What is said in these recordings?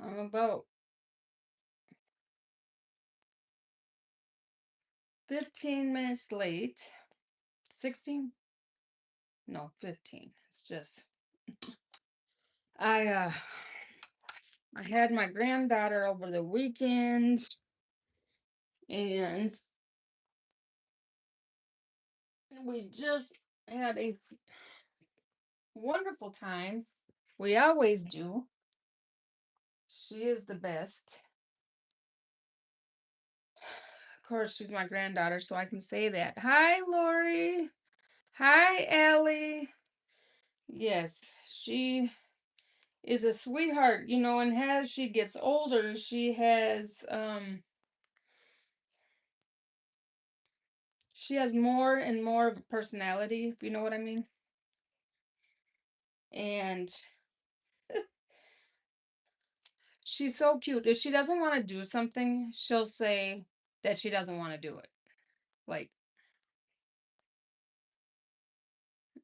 I'm about 15 minutes late. 16? No, 15. It's just I I had my granddaughter over the weekend and we just had a wonderful time. We always do. She is the best. Of course, she's my granddaughter, so I can say that. Hi, Lori. Hi, Allie. Yes, she is a sweetheart, and as she gets older, she has more and more of a personality, if you know what I mean. And she's so cute. If she doesn't want to do something, she'll say that she doesn't want to do it. Like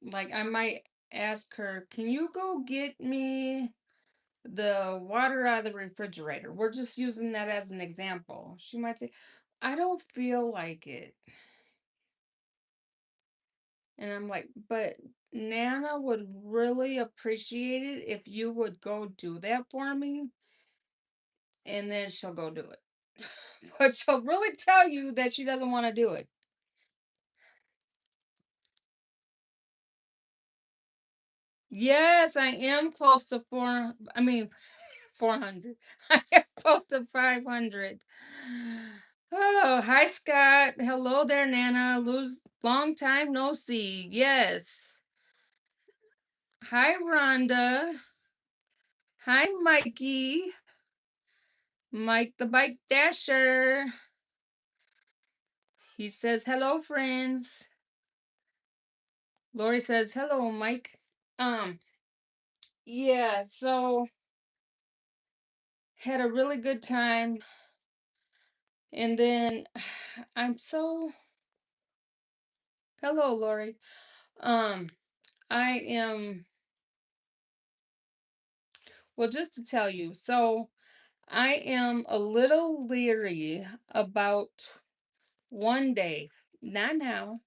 like I might ask her, "Can you go get me the water out of the refrigerator?" We're just using that as an example. She might say, "I don't feel like it." And I'm like, "But Nana would really appreciate it if you would go do that for me." And then she'll go do it. But she'll really tell you that she doesn't want to do it. Yes, I am close to 400. I am close to 500. Oh, hi, Scott. Hello there, Nana. Long time no see. Yes. Hi, Rhonda. Hi, Mikey. Mike the Bike Dasher. He says, hello, friends. Lori says, hello, Mike. Um, yeah, so had a really good time. And then I'm so hello, Lori. Um, I am well, just to tell you, so I am a little leery about one day, not now,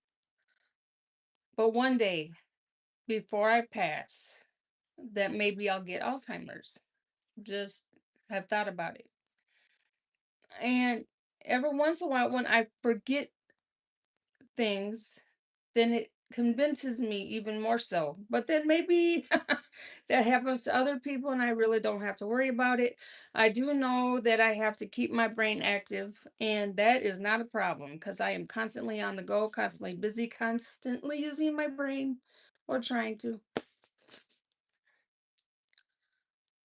but one day before I pass, that maybe I'll get Alzheimer's. Just have thought about it. And every once in a while, when I forget things, then it convinces me even more so. But then maybe that happens to other people and I really don't have to worry about it. I do know that I have to keep my brain active, and that is not a problem because I am constantly on the go, constantly busy, constantly using my brain or trying to.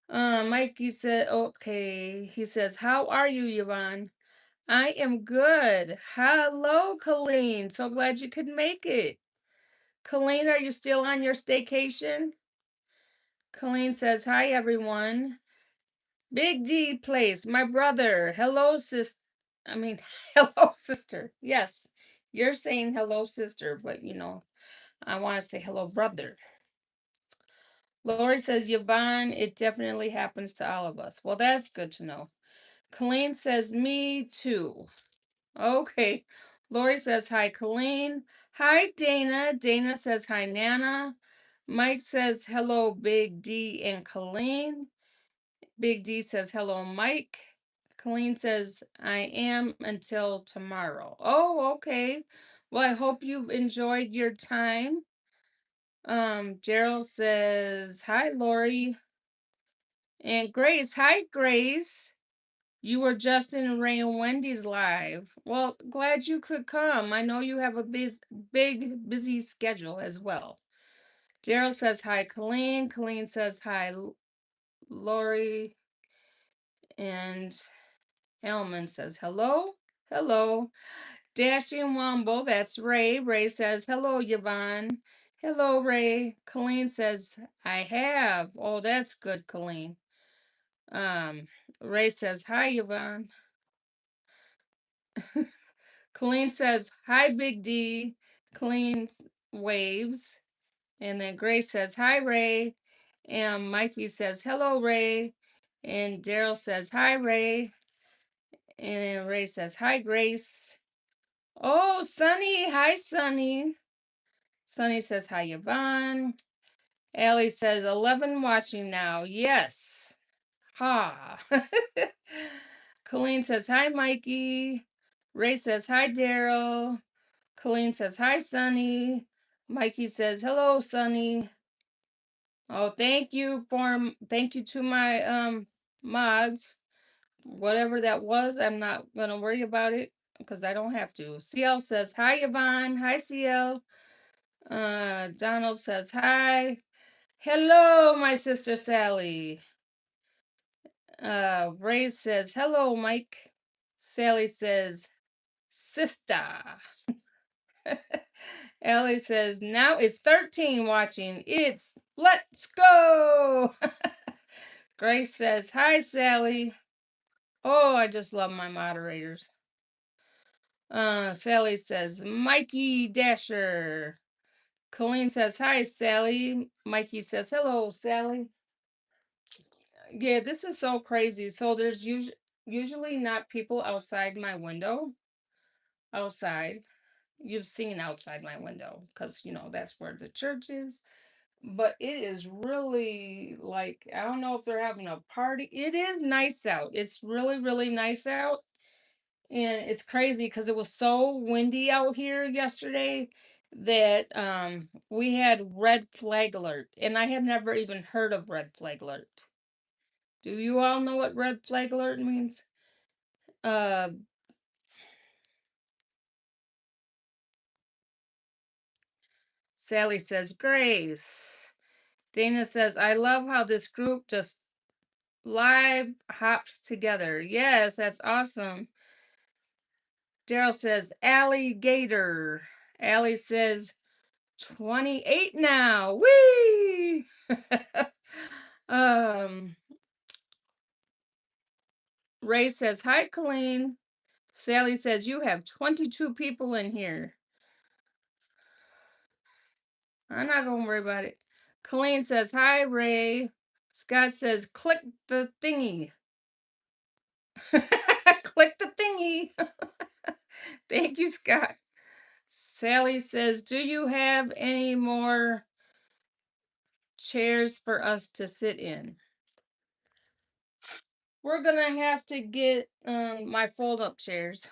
Mikey said, okay. He says, how are you, Yvonne? I am good. Hello, Colleen. So glad you could make it. Colleen, are you still on your staycation? Colleen says, hi, everyone. Big D Place, my brother. Hello, sis. I mean, hello, sister. Yes, you're saying hello, sister, but I want to say hello, brother. Lori says, Yvonne, it definitely happens to all of us. Well, that's good to know. Colleen says, me too. Okay. Lori says, hi, Colleen. Hi, Dana. Dana says, hi, Nana. Mike says, hello, Big D and Colleen. Big D says, hello, Mike. Colleen says, I am until tomorrow. Oh, okay. Well, I hope you've enjoyed your time. Gerald says, hi, Lori. And Grace, hi, Grace. You were just in Ray and Wendy's live. Well, glad you could come. I know you have a big, busy schedule as well. Daryl says hi, Colleen. Colleen says hi, Lori. And Elman says hello. Hello. Dashing Womble, that's Ray. Ray says hello, Yvonne. Hello, Ray. Colleen says, I have. Oh, that's good, Colleen. Um, Ray says, hi, Yvonne. Colleen says, hi, Big D. Colleen waves. And then Grace says, hi, Ray. And Mikey says, hello, Ray. And Daryl says, hi, Ray. And Ray says, hi, Grace. Oh, Sunny. Hi, Sunny. Sunny says, hi, Yvonne. Allie says, 11 watching now. Yes. Ha. Colleen says, hi, Mikey. Ray says, hi, Daryl. Colleen says, hi, Sunny. Mikey says, hello, Sunny. Oh, thank you to my mods. Whatever that was, I'm not gonna worry about it because I don't have to. CL says, hi, Yvonne. Hi, CL. Donald says, hi. Hello, my sister Sally. Ray says, hello, Mike. Sally says, sister. Ellie says, now it's 13 watching. It's let's go. Grace says, hi, Sally. Oh, I just love my moderators. Sally says, Mikey Dasher. Colleen says, hi, Sally. Mikey says, hello, Sally. Yeah, this is so crazy. So there's usually not people outside my window. Outside. You've seen outside my window because, that's where the church is. But it is really like, I don't know if they're having a party. It is nice out. It's really, really nice out. And it's crazy because it was so windy out here yesterday that we had red flag alert. And I had never even heard of red flag alert. Do you all know what red flag alert means? Uh Sally says, Grace. Dana says, I love how this group just live hops together. Yes, that's awesome. Daryl says, alligator. Allie says, 28 now. Whee! um, Ray says, hi, Colleen. Sally says, you have 22 people in here. I'm not going to worry about it. Colleen says, hi, Ray. Scott says, click the thingy. Click the thingy. Thank you, Scott. Sally says, do you have any more chairs for us to sit in? We're gonna have to get my fold-up chairs.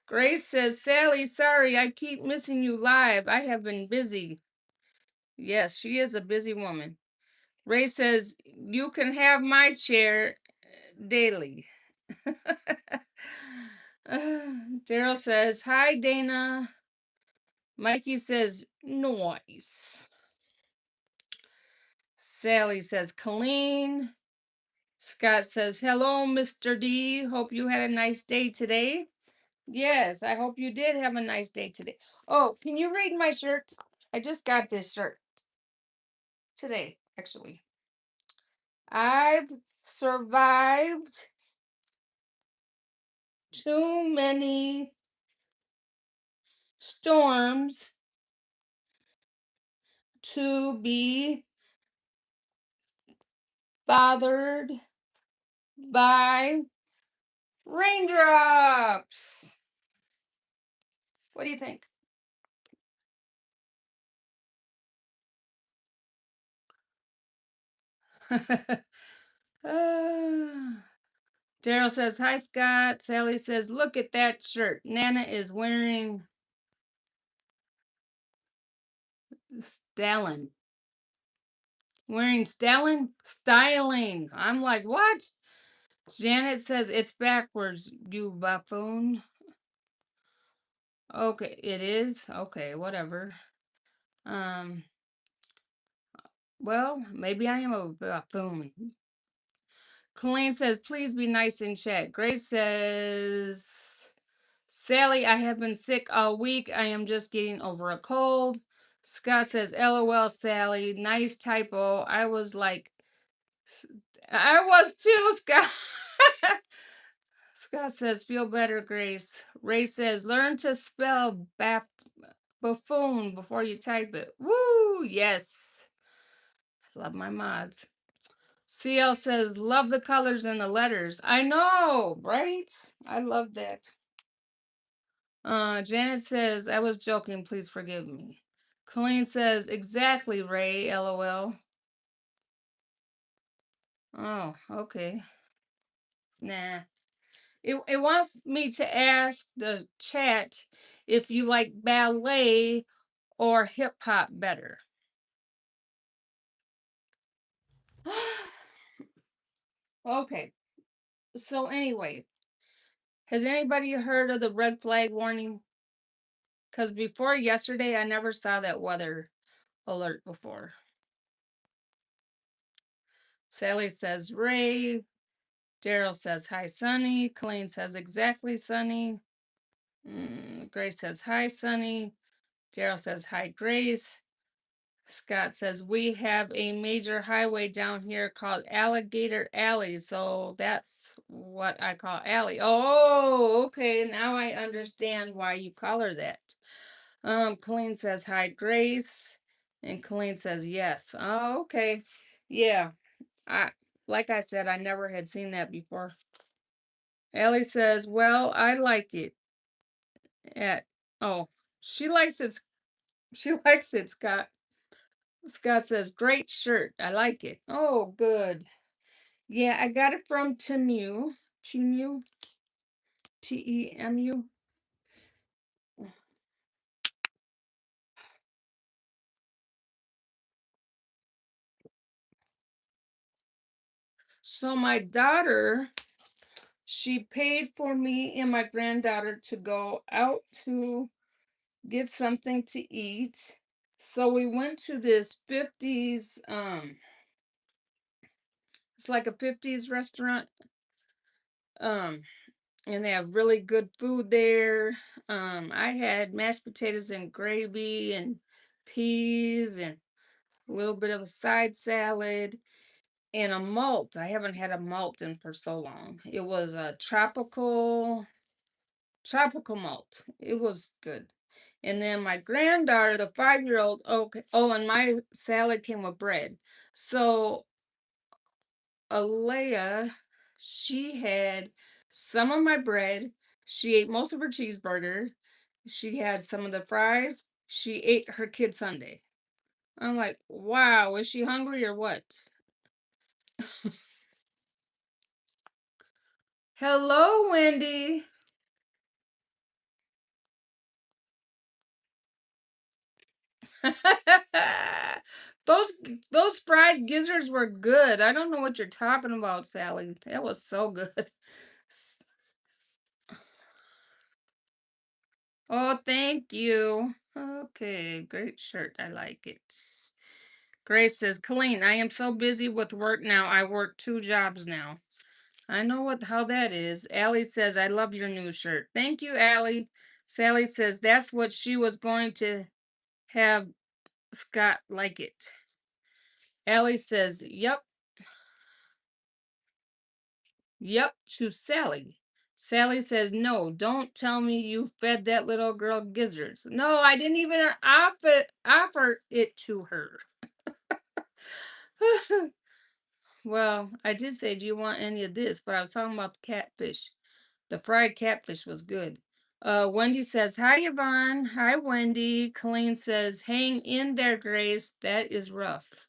Grace says, Sally, sorry, I keep missing you live. I have been busy. Yes, she is a busy woman. Ray says, you can have my chair daily. Daryl says, hi, Dana. Mikey says, noise. Sally says, Colleen. Scott says, hello, Mr. D. Hope you had a nice day today. Yes, I hope you did have a nice day today. Oh, can you read my shirt? I just got this shirt today, actually. I've survived too many storms to be bothered by raindrops. What do you think? Daryl says, hi, Scott. Sally says, look at that shirt. Nana is wearing Stalin. Wearing Stalin? Styling. I'm like, what? Janet says, it's backwards, you buffoon. Okay, it is? Okay, whatever. Well, maybe I am a buffoon. Colleen says, please be nice in chat. Grace says, Sally, I have been sick all week. I am just getting over a cold. Scott says, LOL, Sally. Nice typo. I was too, Scott. Scott says, feel better, Grace. Ray says, learn to spell buffoon before you type it. Woo, yes. I love my mods. CL says, love the colors and the letters. I know, right? I love that. Janet says, I was joking, please forgive me. Colleen says, exactly, Ray, LOL. Oh, okay. Nah. It wants me to ask the chat if you like ballet or hip hop better. Okay. So anyway, has anybody heard of the red flag warning? Because before yesterday, I never saw that weather alert before. Sally says Ray. Daryl says hi, Sunny. Colleen says exactly, Sunny. Grace says hi, Sunny. Daryl says hi, Grace. Scott says we have a major highway down here called Alligator Alley, so that's what I call Alley. Oh, okay. Now I understand why you call her that. Colleen says hi, Grace, and Colleen says yes. Oh, okay. Yeah. I like I said, I never had seen that before. Allie says, well, I like it at oh, she likes it. She likes it, Scott. Scott says, great shirt. I like it. Oh, good. Yeah, I got it from Temu. Temu. Temu. So my daughter, she paid for me and my granddaughter to go out to get something to eat. So we went to this 50s, it's like a 50s restaurant. Um, and they have really good food there. I had mashed potatoes and gravy and peas and a little bit of a side salad and a malt. I haven't had a malt in for so long. It was a tropical malt. It was good. And then my granddaughter, the 5-year old, okay. Oh, and my salad came with bread. So Alea, she had some of my bread. She ate most of her cheeseburger. She had some of the fries. She ate her kid sundae. I'm like, wow, is she hungry or what? Hello, Wendy. those those fried gizzards were good. I don't know what you're talking about, Sally. That was so good. Oh, thank you. Okay, great shirt. I like it. Grace says, Colleen, I am so busy with work now. I work 2 jobs now. I know what how that is. Allie says, I love your new shirt. Thank you, Allie. Sally says that's what she was going to have Scott like it. Allie says, Yep, yep, to Sally. Sally says, No, don't tell me you fed that little girl gizzards. No, I didn't even offer it to her. Well, I did say, Do you want any of this? But I was talking about the catfish. The fried catfish was good. Wendy says, Hi, Yvonne. Hi, Wendy. Colleen says, Hang in there, Grace. That is rough.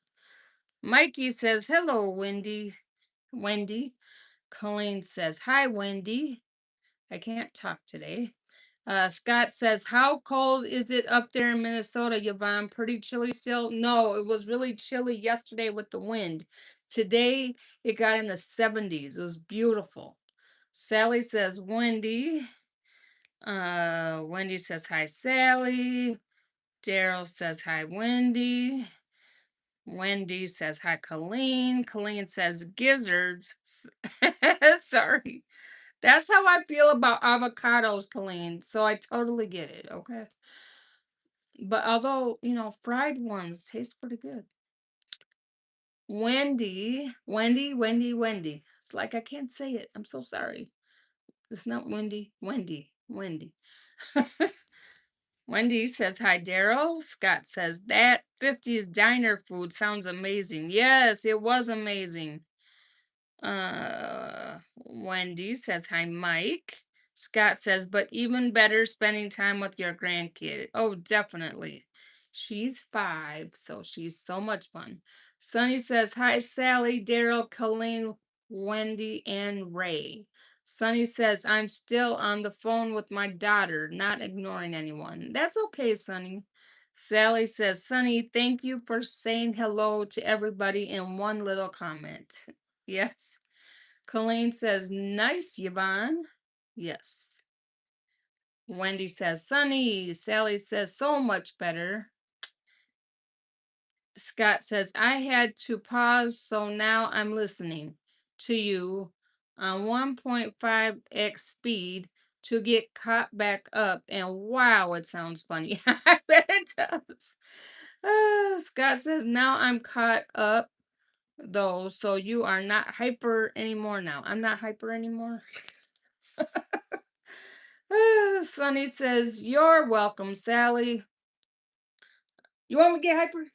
Mikey says, Hello, Wendy. Wendy. Colleen says, Hi, Wendy. I can't talk today. Scott says, How cold is it up there in Minnesota, Yvonne? Pretty chilly still? No, it was really chilly yesterday with the wind. Today, it got in the 70s. It was beautiful. Sally says, Wendy. Wendy says, Hi, Sally. Daryl says, Hi, Wendy. Wendy says, Hi, Colleen. Colleen says, Gizzards. Sorry. That's how I feel about avocados, Colleen. So I totally get it, okay? But although, fried ones taste pretty good. Wendy. It's like I can't say it. I'm so sorry. It's not Wendy. Wendy. Wendy says, Hi, Daryl. Scott says, That 50s diner food sounds amazing. Yes, it was amazing. Wendy says, hi, Mike. Scott says, but even better spending time with your grandkid. Oh, definitely. She's 5, so she's so much fun. Sunny says, hi, Sally, Daryl, Colleen, Wendy, and Ray. Sunny says, I'm still on the phone with my daughter, not ignoring anyone. That's okay, Sunny. Sally says, Sunny, thank you for saying hello to everybody in one little comment. Yes. Colleen says, nice, Yvonne. Yes. Wendy says, Sunny. Sally says, so much better. Scott says, I had to pause, so now I'm listening to you on 1.5x speed to get caught back up. And wow, it sounds funny. I bet it does. Scott says, now I'm caught up though, so you are not hyper anymore now. I'm not hyper anymore. Sonny says, you're welcome, Sally. You want me to get hyper?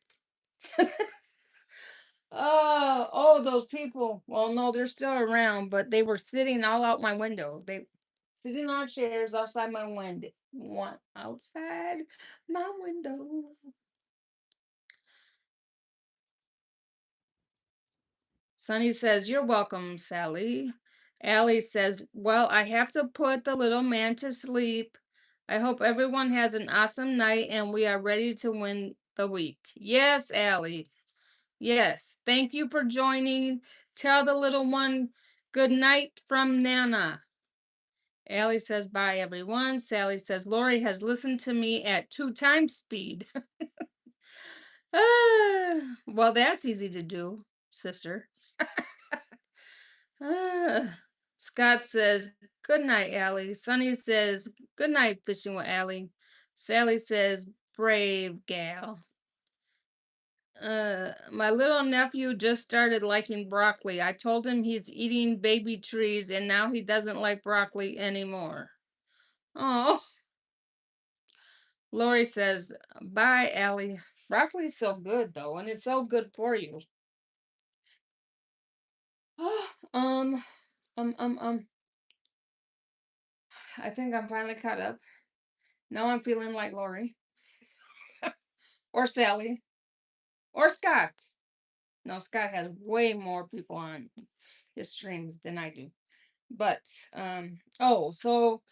Those people. Well, no, they're still around, but they were sitting all out my window. They sitting on chairs outside my window. One outside my window. Sonny says, you're welcome, Sally. Allie says, well, I have to put the little man to sleep. I hope everyone has an awesome night and we are ready to win the week. Yes, Allie. Yes. Thank you for joining. Tell the little one good night from Nana. Allie says, bye, everyone. Sally says, Lori has listened to me at 2 times speed. Well, that's easy to do, sister. Ah, Scott says, good night, Allie. Sonny says, good night, fishing with Allie. Sally says, brave gal. My little nephew just started liking broccoli. I told him he's eating baby trees and now he doesn't like broccoli anymore. Oh, Lori says, bye, Allie. Broccoli's so good though, and it's so good for you. um, um, um, um. I think I'm finally caught up. Now I'm feeling like Lori or Sally or Scott. No, Scott has way more people on his streams than I do. But so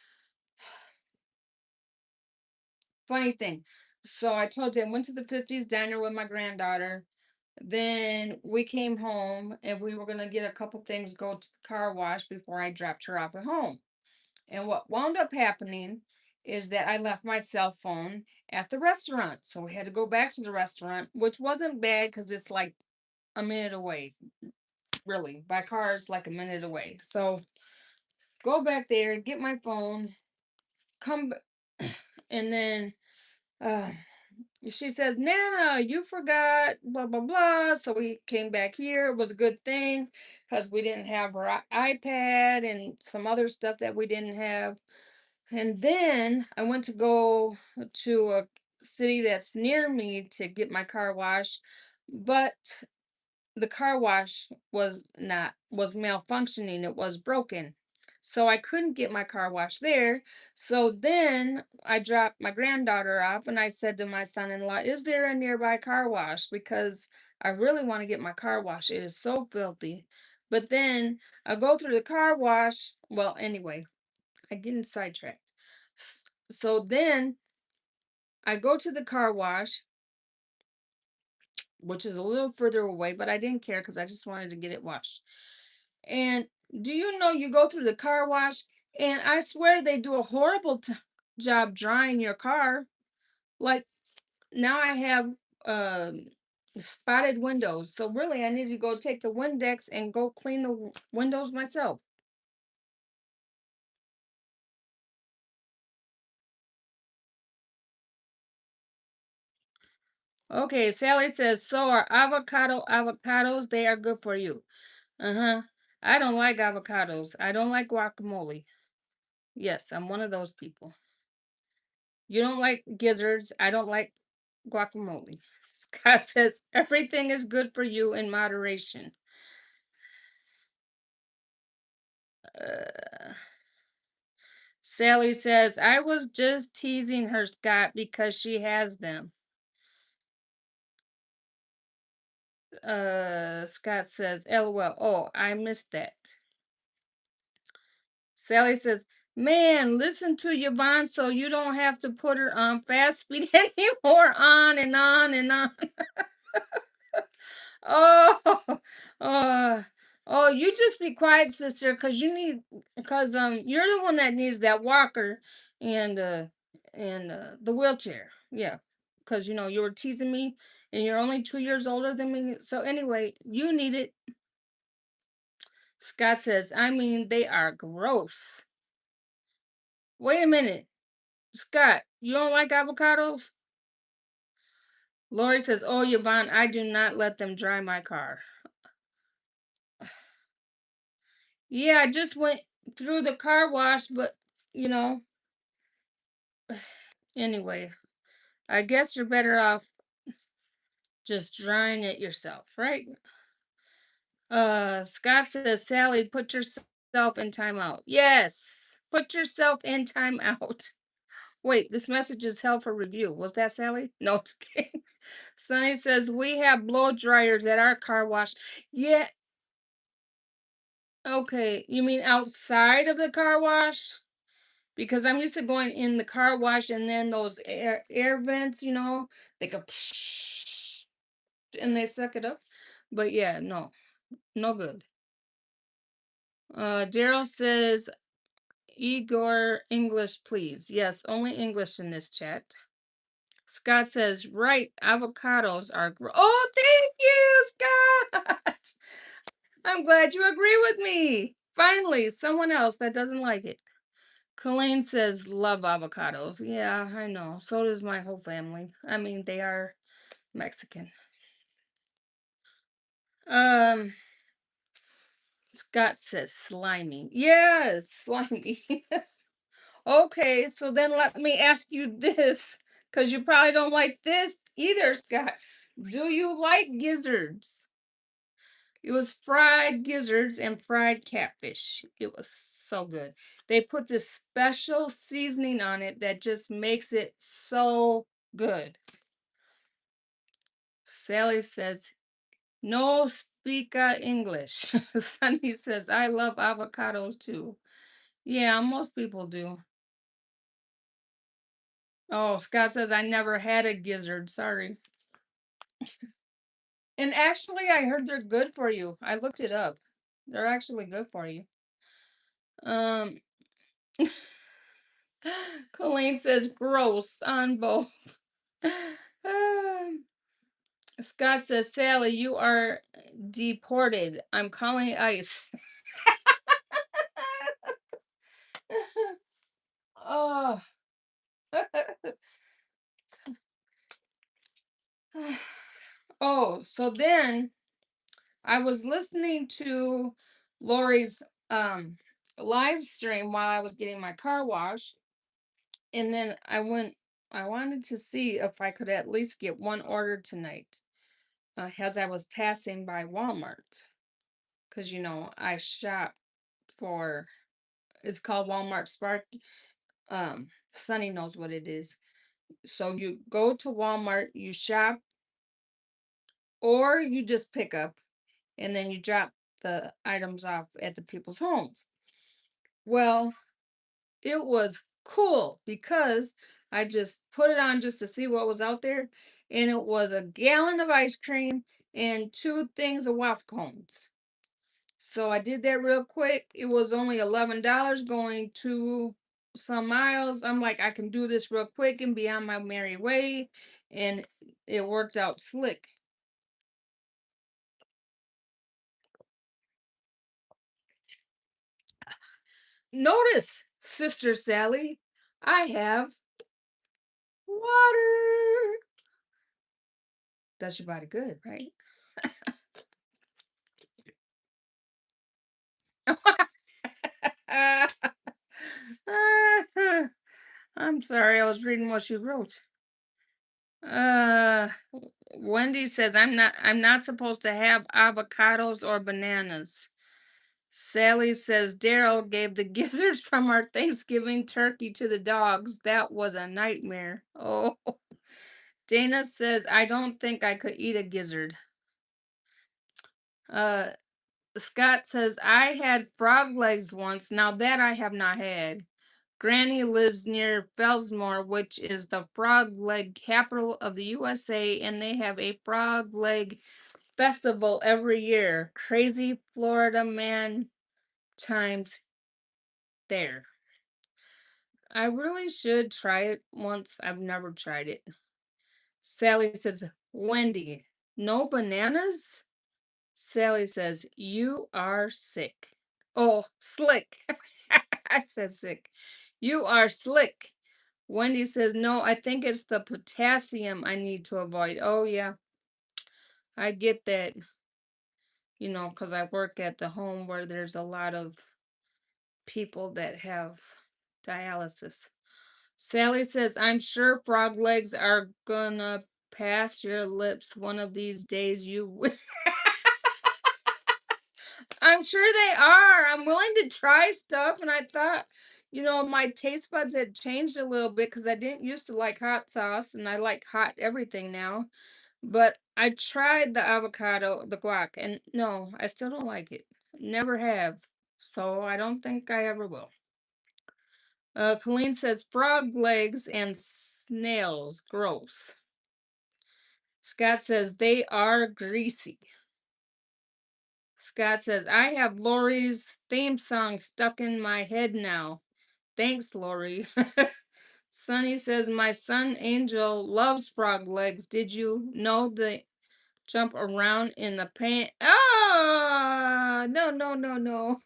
funny thing. So I told you I went to the 50s diner with my granddaughter. Then we came home and we were gonna get a couple things, go to the car wash before I dropped her off at home. And what wound up happening is that I left my cell phone at the restaurant. So we had to go back to the restaurant, which wasn't bad because it's like a minute away. Really, by car is like a minute away. So go back there, get my phone, come, and then uh, she says, Nana, you forgot, blah, blah, blah. So we came back here. It was a good thing because we didn't have our iPad and some other stuff that we didn't have. And then I went to go to a city that's near me to get my car washed, but the car wash was malfunctioning. It was broken. So I couldn't get my car washed there. So then I dropped my granddaughter off and I said to my son-in-law, is there a nearby car wash? Because I really want to get my car washed. It is so filthy. But then I go through the car wash. Well, anyway, I get sidetracked. So then I go to the car wash, which is a little further away, but I didn't care because I just wanted to get it washed. And do you know you go through the car wash and I swear they do a horrible job drying your car. Like now I have um spotted windows. So really I need to go take the Windex and go clean the windows myself. Okay, Sally says, so are avocados, they are good for you. Uh-huh. I don't like avocados. I don't like guacamole. Yes, I'm one of those people. You don't like gizzards. I don't like guacamole. Scott says everything is good for you in moderation. Uh, Sally says, I was just teasing her, Scott, because she has them. Scott says, LOL. Oh, I missed that. Sally says, man, listen to Yvonne so you don't have to put her on fast speed anymore. On and on and on. Oh, oh, oh, you just be quiet, sister, because you're the one that needs that walker and the wheelchair. Yeah. Because you were teasing me and you're only 2 years older than me. So anyway, you need it. Scott says, I mean, they are gross. Wait a minute. Scott, you don't like avocados? Lori says, oh, Yvonne, I do not let them dry my car. Yeah, I just went through the car wash, but you know, anyway, I guess you're better off just drying it yourself, right? Scott says, Sally, put yourself in timeout. Yes, put yourself in timeout. Wait, this message is held for review. Was that Sally? No, it's kidding. Sonny says, we have blow dryers at our car wash. Yeah, okay. You mean outside of the car wash? Because I'm used to going in the car wash and then those air vents, they go psh, and they suck it up. But yeah, no, no good. Daryl says, Igor, English, please. Yes, only English in this chat. Scott says, right, avocados are oh, thank you, Scott. I'm glad you agree with me. Finally, someone else that doesn't like it. Colleen says, love avocados. Yeah, I know. So does my whole family. I mean, they are Mexican. Um, Scott says slimy. Yes, slimy. Okay, so then let me ask you this, because you probably don't like this either, Scott. Do you like gizzards? It was fried gizzards and fried catfish. It was so good. They put this special seasoning on it that just makes it so good. Sally says, no speak English. Sunny says, I love avocados too. Yeah, most people do. Oh, Scott says, I never had a gizzard. Sorry. And actually, I heard they're good for you. I looked it up. They're actually good for you. Um, Colleen says gross on both. Scott says, Sally, you are deported. I'm calling ICE. Oh. Oh, so then I was listening to Lori's live stream while I was getting my car washed. And then I wanted to see if I could at least get one order tonight as I was passing by Walmart. Because, I shop for, it's called Walmart Spark. Sunny knows what it is. So you go to Walmart, you shop, or you just pick up, and then you drop the items off at the people's homes. Well, it was cool because I just put it on just to see what was out there, and it was a gallon of ice cream and two things of waffle cones. So I did that real quick. It was only $11 going to some miles. I'm like, I can do this real quick and be on my merry way. And it worked out slick. Notice, Sister Sally, I have water. Does your body good, right? I'm sorry, I was reading what she wrote. Uh Wendy says I'm not supposed to have avocados or bananas. Sally says Daryl gave the gizzards from our Thanksgiving turkey to the dogs. That was a nightmare. Oh. Dana says I don't think I could eat a gizzard. Uh Scott says I had frog legs once. Now that I have not had. Granny lives near Fellsmore, which is the frog leg capital of the USA, and they have a frog leg festival every year. Crazy Florida man times there. I really should try it once. I've never tried it. Sally says, Wendy, no bananas? Sally says, you are sick. Oh, slick. I said sick. You are slick. Wendy says, no, I think it's the potassium I need to avoid. Oh, yeah, I get that, because I work at the home where there's a lot of people that have dialysis. Sally says, I'm sure frog legs are gonna pass your lips one of these days. I'm sure they are. I'm willing to try stuff. And I thought, my taste buds had changed a little bit because I didn't used to like hot sauce and I like hot everything now. But I tried the avocado, the guac, and no, I still don't like it. Never have. So I don't think I ever will. Colleen says frog legs and snails. Gross. Scott says they are greasy. Scott says, I have Lori's theme song stuck in my head now. Thanks, Lori. Sonny says, my son Angel loves frog legs. Did you know they jump around in the paint? Ah, no, no, no, no.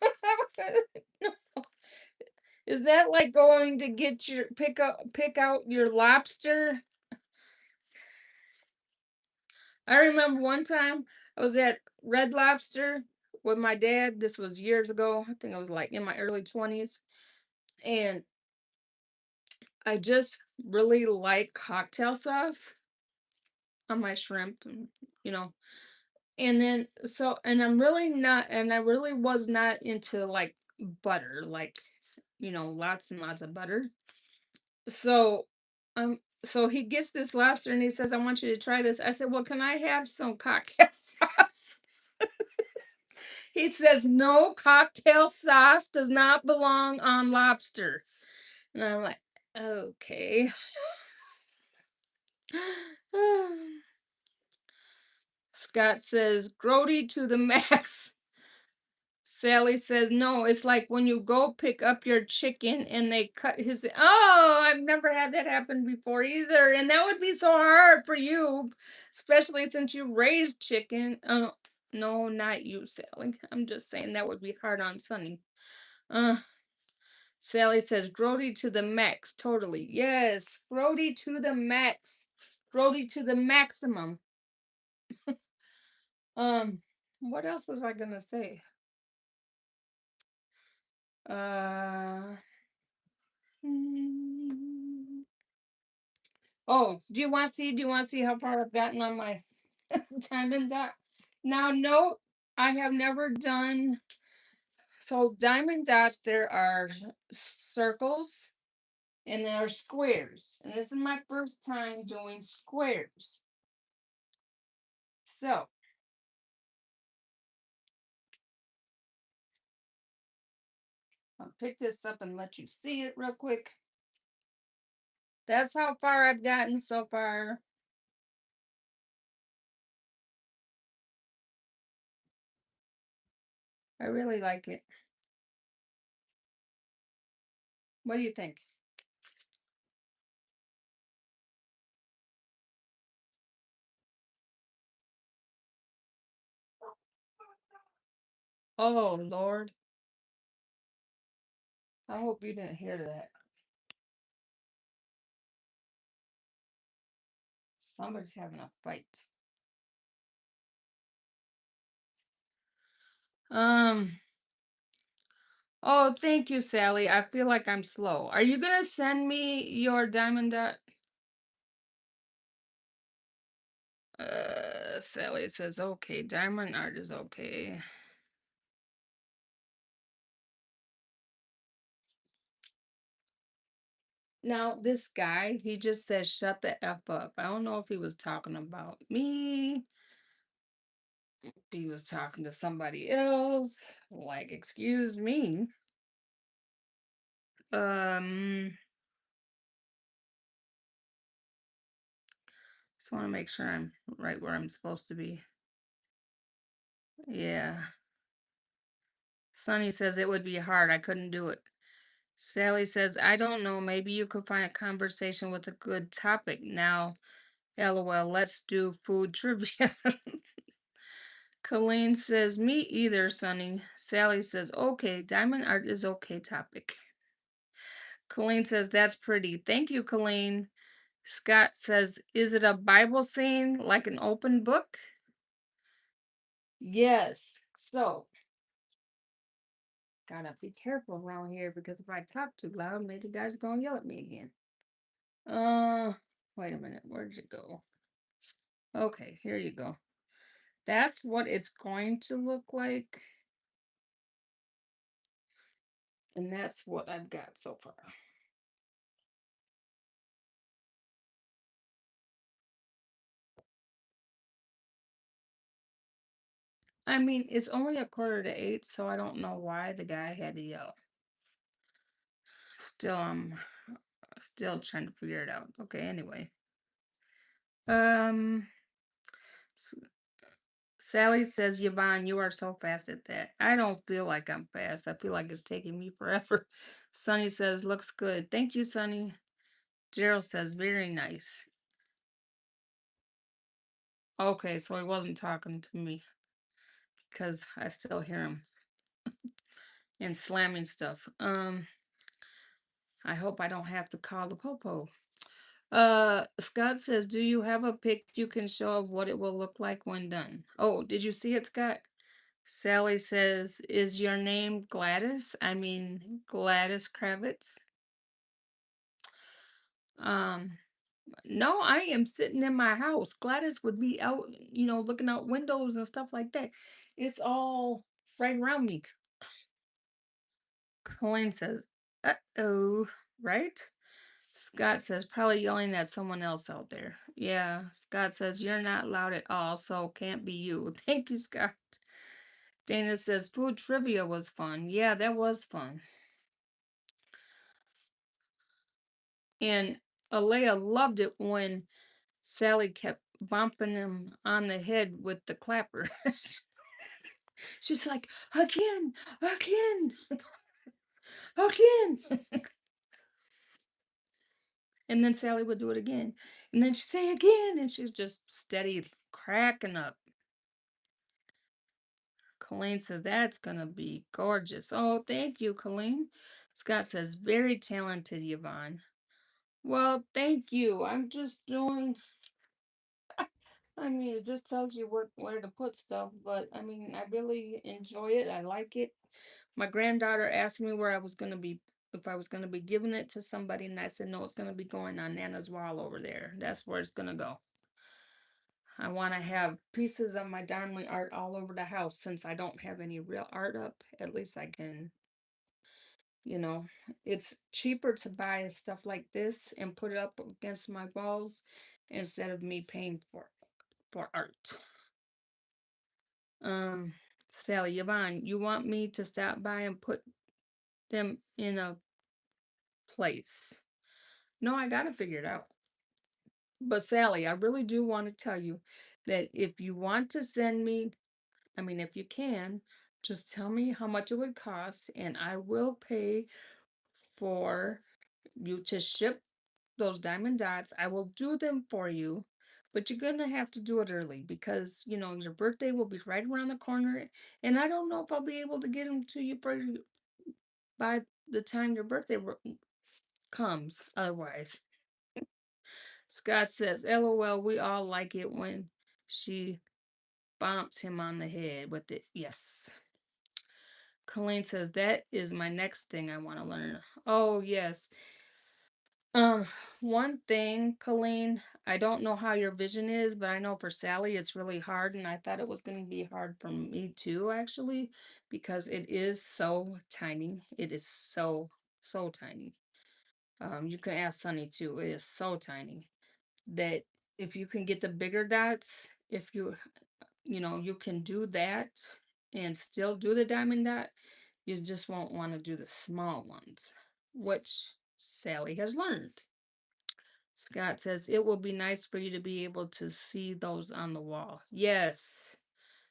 No. Is that like going to get your pick out your lobster? I remember one time I was at Red Lobster with my dad. This was years ago. I think I was like in my early 20s. And I just really like cocktail sauce on my shrimp, and, you know. And then and I'm really not, and I really was not into like butter, like, lots and lots of butter. So, so he gets this lobster and he says, I want you to try this. I said, well, can I have some cocktail sauce? He says, no, cocktail sauce does not belong on lobster. And I'm like, okay. Scott says, grody to the max. Sally says, no, it's like when you go pick up your chicken and they cut his. Oh, I've never had that happen before either. And that would be so hard for you, especially since you raised chicken. No, not you, Sally. I'm just saying that would be hard on Sunny. Uh, Sally says, grody to the max. Totally. Yes, grody to the max. Grody to the maximum. Um, what else was I gonna say? Uh, mm, oh, do you want to see how far I've gotten on my diamond dot? Now, no, I have never done. So diamond dots, there are circles and there are squares. And this is my first time doing squares. So I'll pick this up and let you see it real quick. That's how far I've gotten so far. I really like it. What do you think? Oh, Lord. I hope you didn't hear that. Somebody's having a fight. Um, oh, thank you, Sally. I feel like I'm slow. Are you gonna send me your diamond dot? Sally says, okay, diamond art is okay. Now, this guy, he just says, shut the F up. I don't know if he was talking about me, if he was talking to somebody else. Like, excuse me. Um, just want to make sure I'm right where I'm supposed to be. Yeah. Sonny says it would be hard. I couldn't do it. Sally says, I don't know. Maybe you could find a conversation with a good topic. Now, LOL, let's do food trivia. Colleen says, me either, Sonny. Sally says, okay, diamond art is okay topic. Colleen says, that's pretty. Thank you, Colleen. Scott says, is it a Bible scene like an open book? Yes. So, gotta be careful around here because if I talk too loud, maybe guys gonna yell at me again. Uh, Wait a minute. Where'd it go? Okay, here you go. That's what it's going to look like. And that's what I've got so far. I mean, it's only 7:45, so I don't know why the guy had to yell. Still, I'm still trying to figure it out. Okay, anyway. Um, S- Sally says, Yvonne, you are so fast at that. I don't feel like I'm fast. I feel like it's taking me forever. Sunny says, looks good. Thank you, Sunny. Gerald says, very nice. Okay, so he wasn't talking to me because I still hear him and slamming stuff. I hope I don't have to call the popo. Scott says, do you have a pic you can show of what it will look like when done? Oh, did you see it, Scott? Sally says, is your name Gladys? I mean, Gladys Kravitz. Um, no, I am sitting in my house. Gladys would be out, looking out windows and stuff like that. It's all right around me. Colleen says, uh-oh, right? Scott says, probably yelling at someone else out there. Yeah, Scott says, you're not loud at all, so can't be you. Thank you, Scott. Dana says, food trivia was fun. Yeah, that was fun. And Alea loved it when Sally kept bumping him on the head with the clapper. She's like, again, again, again. And then Sally would do it again. And then she'd say again, and she's just steady cracking up. Colleen says, that's going to be gorgeous. Oh, thank you, Colleen. Scott says, very talented, Yvonne. Well, thank you. I'm just doing, I mean, it just tells you where to put stuff, but I mean, I really enjoy it. I like it. My granddaughter asked me where I was going to be, if I was going to be giving it to somebody, and I said, no, it's going to be going on Nana's wall over there. That's where it's going to go. I want to have pieces of my Darnley art all over the house since I don't have any real art up. At least I can, you know, it's cheaper to buy stuff like this and put it up against my walls instead of me paying for art. Um, Sally, Yvonne, you want me to stop by and put them in a place? No, I gotta figure it out. But Sally, I really do want to tell you that if you want to send me, I mean, if you can, just tell me how much it would cost, and I will pay for you to ship those diamond dots. I will do them for you, but you're gonna have to do it early because your birthday will be right around the corner, and I don't know if I'll be able to get them to you by the time your birthday comes. Otherwise, Scott says, "LOL, we all like it when she bumps him on the head with it." Yes. Colleen says, that is my next thing I want to learn. Oh, yes. Um, One thing, Colleen, I don't know how your vision is, but I know for Sally it's really hard, and I thought it was going to be hard for me too, actually, because it is so tiny. It is so, so tiny. You can ask Sunny too. It is so tiny that if you can get the bigger dots, if you can do that and still do the diamond dot, you just won't want to do the small ones, which Sally has learned. Scott says it will be nice for you to be able to see those on the wall. Yes.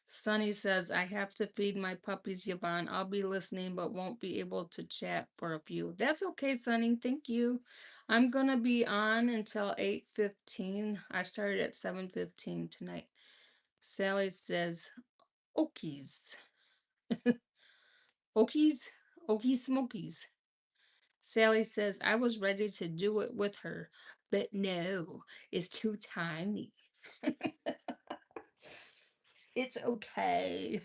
Sunny says, I have to feed my puppies, Yvonne. I'll be listening, but won't be able to chat for a few. That's okay, Sunny. Thank you. I'm gonna be on until 8:15. I started at 7:15 tonight. Sally says, Okies. Okies? Okies Smokies. Sally says, I was ready to do it with her, but no, it's too tiny. It's okay.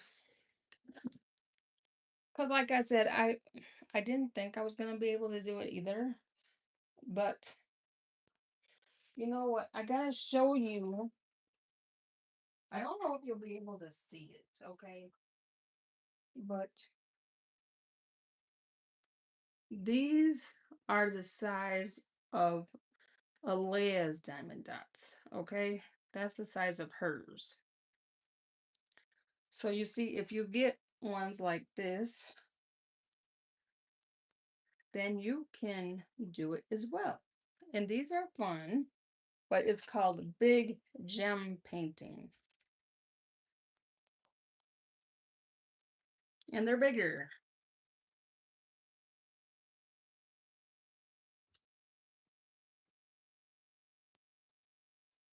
Because like I said, I didn't think I was gonna be able to do it either. But you know what? I gotta show you. I don't know if you'll be able to see it, okay? But these are the size of Alea's diamond dots, okay? That's the size of hers. So you see, if you get ones like this, then you can do it as well. And these are fun, but it's called big gem painting. And they're bigger.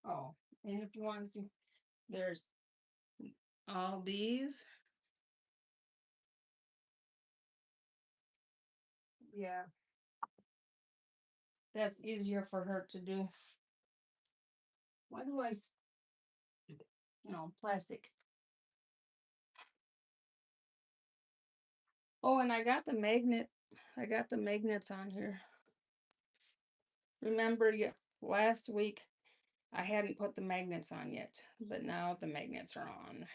Oh, and if you want to see, there's all these. Yeah, that's easier for her to do. Why do no, plastic. Oh, and I got the magnet. I got the magnets on here. Remember, last week I hadn't put the magnets on yet, but now the magnets are on.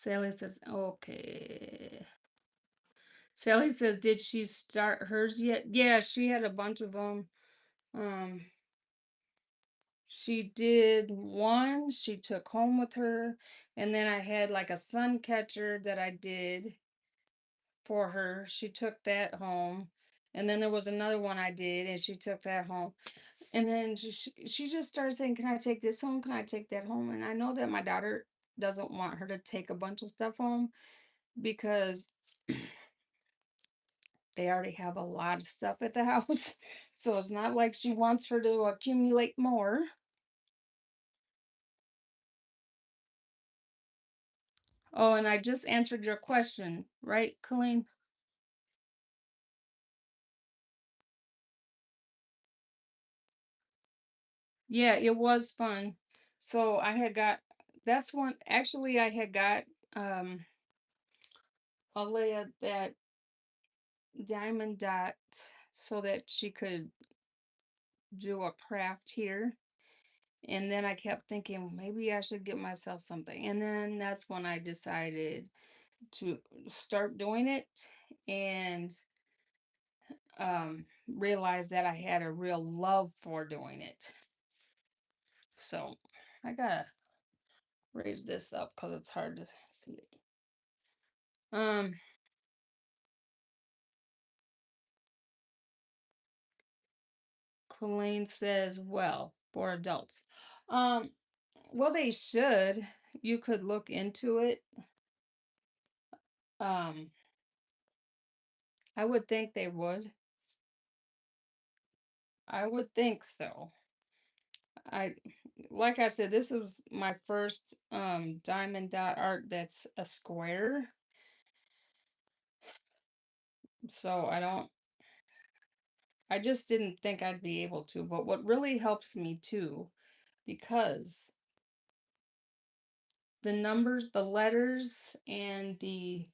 Sally says, okay. Sally says, did she start hers yet? Yeah, she had a bunch of them. Um, she did one she took home with her, and then I had like a sun catcher that I did for her. She took that home. And then there was another one I did, and she took that home. And then she just started saying, can I take this home? Can I take that home? And I know that my daughter doesn't want her to take a bunch of stuff home because they already have a lot of stuff at the house. So it's not like she wants her to accumulate more. Oh, and I just answered your question, right, Colleen? Yeah, it was fun. So I had got that's one actually I had got Alea that diamond dot so that she could do a craft here. And then I kept thinking maybe I should get myself something. And then that's when I decided to start doing it and realized that I had a real love for doing it. So I gotta raise this up because it's hard to see. Um, Colleen says, well, for adults. Um, well, they should. You could look into it. Um, I would think they would. I would think so. I like I said, this was my first diamond dot art that's a square. So I just didn't think I'd be able to. But what really helps me too, because the numbers, the letters, and the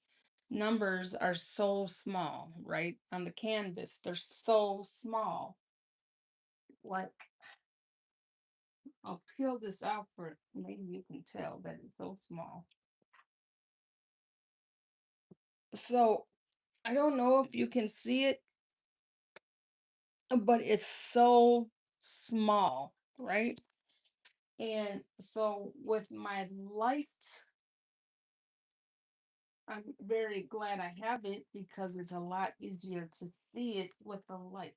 numbers are so small, right? On the canvas, they're so small. Like, I'll peel this out for maybe you can tell that it's so small. So I don't know if you can see it, but it's so small, right? And so with my light, I'm very glad I have it because it's a lot easier to see it with the light.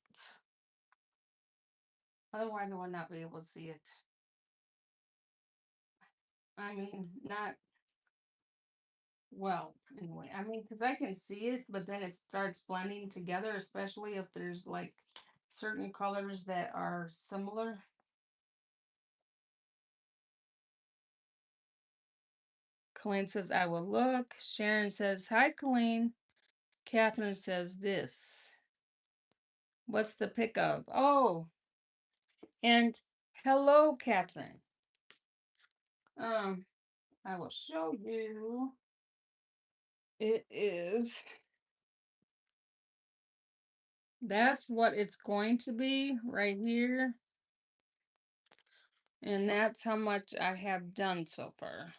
Otherwise, I would not be able to see it. I mean, not well, anyway. I mean, because I can see it, but then it starts blending together, especially if there's like certain colors that are similar. Colleen says, I will look. Sharon says, hi, Colleen. Catherine says, this. What's the pick of? Oh, and hello, Catherine. Um, I will show you. It is, that's what it's going to be right here. And that's how much I have done so far.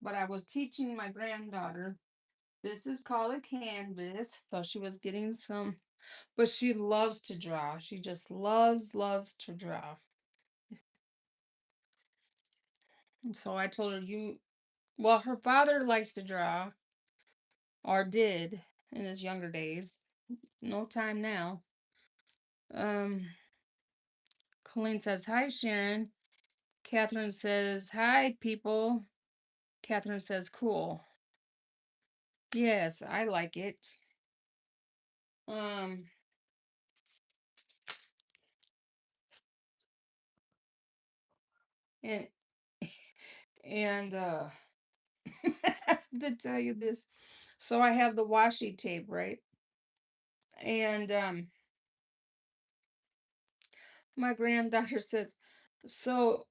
But I was teaching my granddaughter. This is called a canvas. So she was getting some, but she loves to draw. She just loves to draw. And so I told her, well, her father likes to draw, or did in his younger days. No time now. Um, Colleen says, hi, Sharon. Catherine says, hi, people. Catherine says, cool. Yes, I like it. Um, and and to tell you this, so I have the washi tape, right? And my granddaughter says, so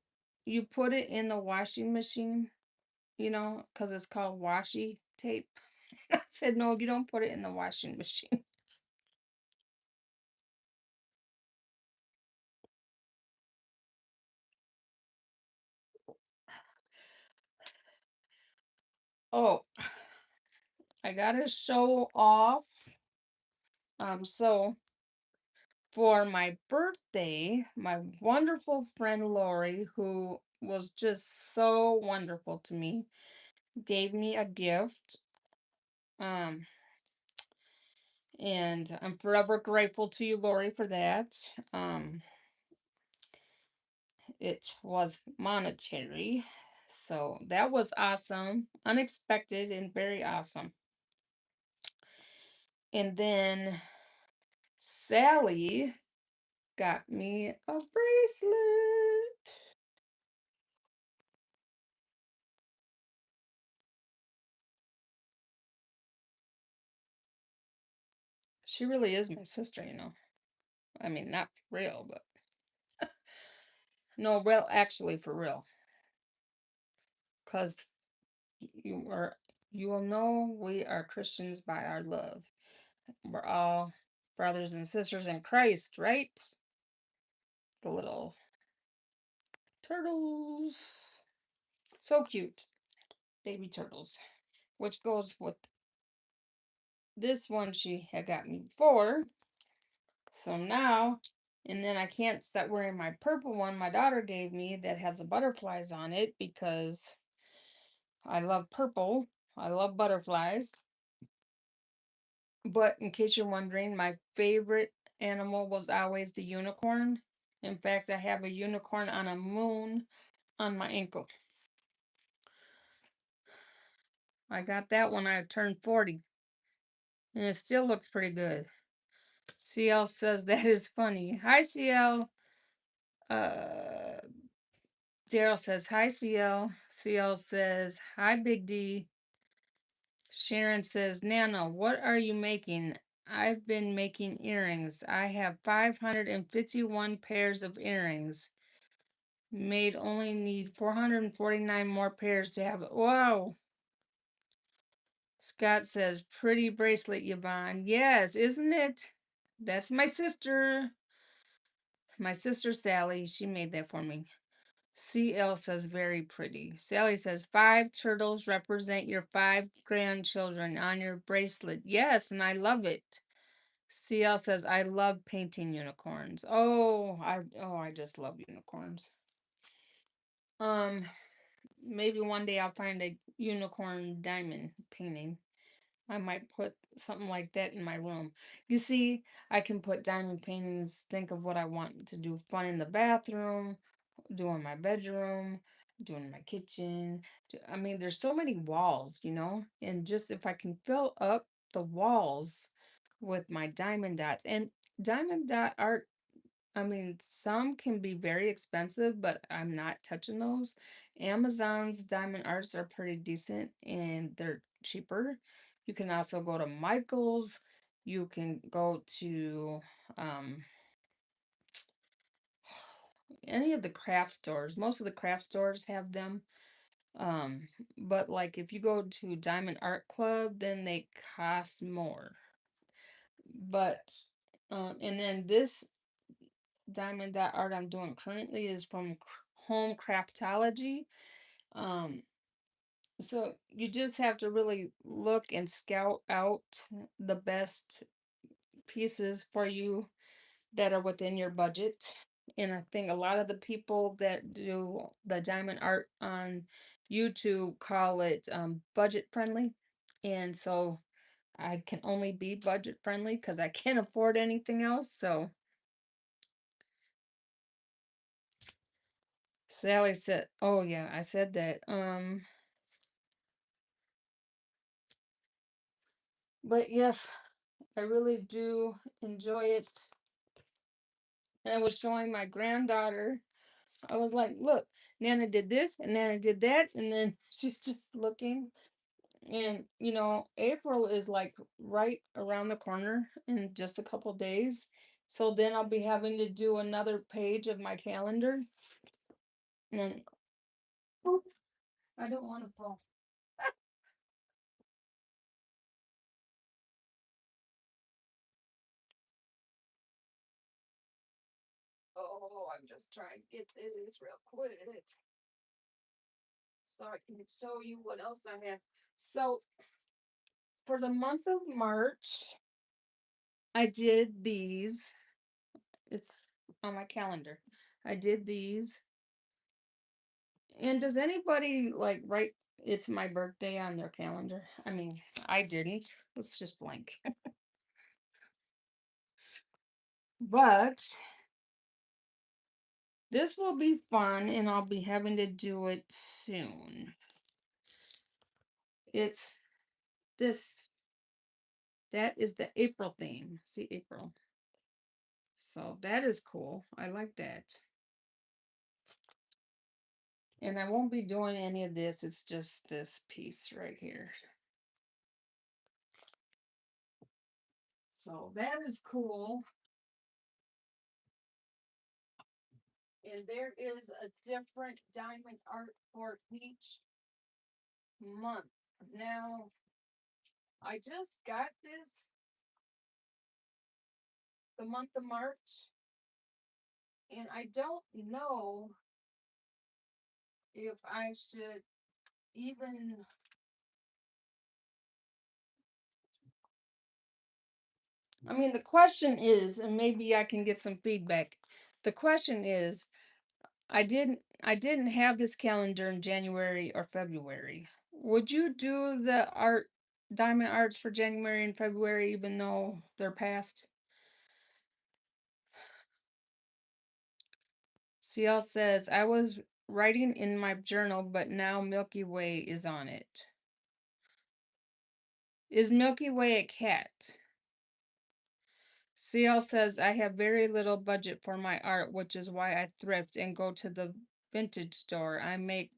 you put it in the washing machine, because it's called washi tape. I said, no, you don't put it in the washing machine. Oh, I gotta show off. So for my birthday, my wonderful friend Lori, who was just so wonderful to me, gave me a gift. Um, and I'm forever grateful to you, Lori, for that. It was monetary. So that was awesome, unexpected, and very awesome. And then Sally got me a bracelet. She really is my sister. I mean, not for real, but no, well, actually for real. Because you are, you will know we are Christians by our love. We're all brothers and sisters in Christ, right? The little turtles. So cute. Baby turtles. Which goes with this one she had got me before. So now, and then I can't stop wearing my purple one my daughter gave me that has the butterflies on it because I love purple. I love butterflies. But in case you're wondering, my favorite animal was always the unicorn. In fact, I have a unicorn on a moon on my ankle. I got that when I turned 40, and it still looks pretty good. CL says that is funny. Hi, CL. Uh, Daryl says hi, CL. CL says hi, Big D. Sharon says, Nana, what are you making? I've been making earrings. I have 551 pairs of earrings. Made only need 449 more pairs to have it. Wow. Scott says, pretty bracelet, Yvonne. Yes, isn't it? That's my sister. My sister Sally, she made that for me. CL says very pretty. Sally says five turtles represent your five grandchildren on your bracelet. Yes, and I love it. CL says I love painting unicorns. I just love unicorns. Um Maybe one day I'll find a unicorn diamond painting. I might put something like that in my room. You see, I can put diamond paintings, think of what I want to do fun in the bathroom, do in my bedroom, do in my kitchen. I mean, there's so many walls, and just if I can fill up the walls with my diamond dots and diamond dot art. I mean, some can be very expensive, but I'm not touching those. Amazon's diamond arts are pretty decent and they're cheaper. You can also go to Michael's. You can go to um, any of the craft stores. Most of the craft stores have them. Um, but like if you go to Diamond Art Club, then they cost more. But and then this diamond dot art I'm doing currently is from Home Craftology. Um, so you just have to really look and scout out the best pieces for you that are within your budget. And I think a lot of the people that do the diamond art on YouTube call it budget friendly. And so I can only be budget friendly because I can't afford anything else. So Sally said, "Oh yeah, I said that." But yes, I really do enjoy it. And I was showing my granddaughter. I was like, "Look, Nana did this, and Nana did that," and then she's just looking. And April is like right around the corner in just a couple days. So then I'll be having to do another page of my calendar. And oh, I don't want to fall. Oh, I'm just trying to get this real quick so I can show you what else I have. So for the month of March, I did these. It's on my calendar. I did these. And does anybody like write it's my birthday on their calendar? I mean, I didn't. It's just blank. But this will be fun and I'll be having to do it soon. It's this that is the April theme. See April. So that is cool. I like that. And I won't be doing any of this. It's just this piece right here. So that is cool. And there is a different diamond art for each month. Now, I just got this the month of March, and I don't know if I should even. I mean, the question is, and maybe I can get some feedback. The question is, I didn't have this calendar in January or February. Would you do the diamond arts for January and February even though they're past? CL says, I was writing in my journal, but now Milky Way is on it. Is Milky Way a cat? CL says, I have very little budget for my art, which is why I thrift and go to the vintage store. I make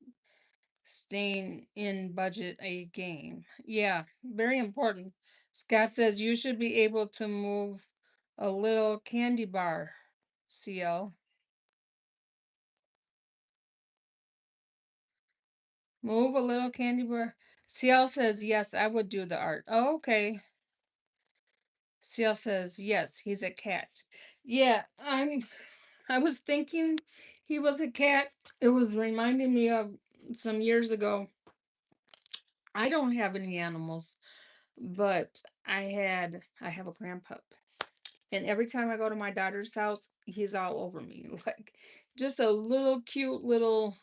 staying in budget a game. Yeah, very important. Scott says, you should be able to move a little candy bar, CL. Move a little candy bar. CL says, yes, I would do the art. Oh, okay. CL says, yes, he's a cat. Yeah, I'm I was thinking he was a cat. It was reminding me of some years ago. I don't have any animals, but I have a grandpup. And every time I go to my daughter's house, he's all over me. Like just a little cute little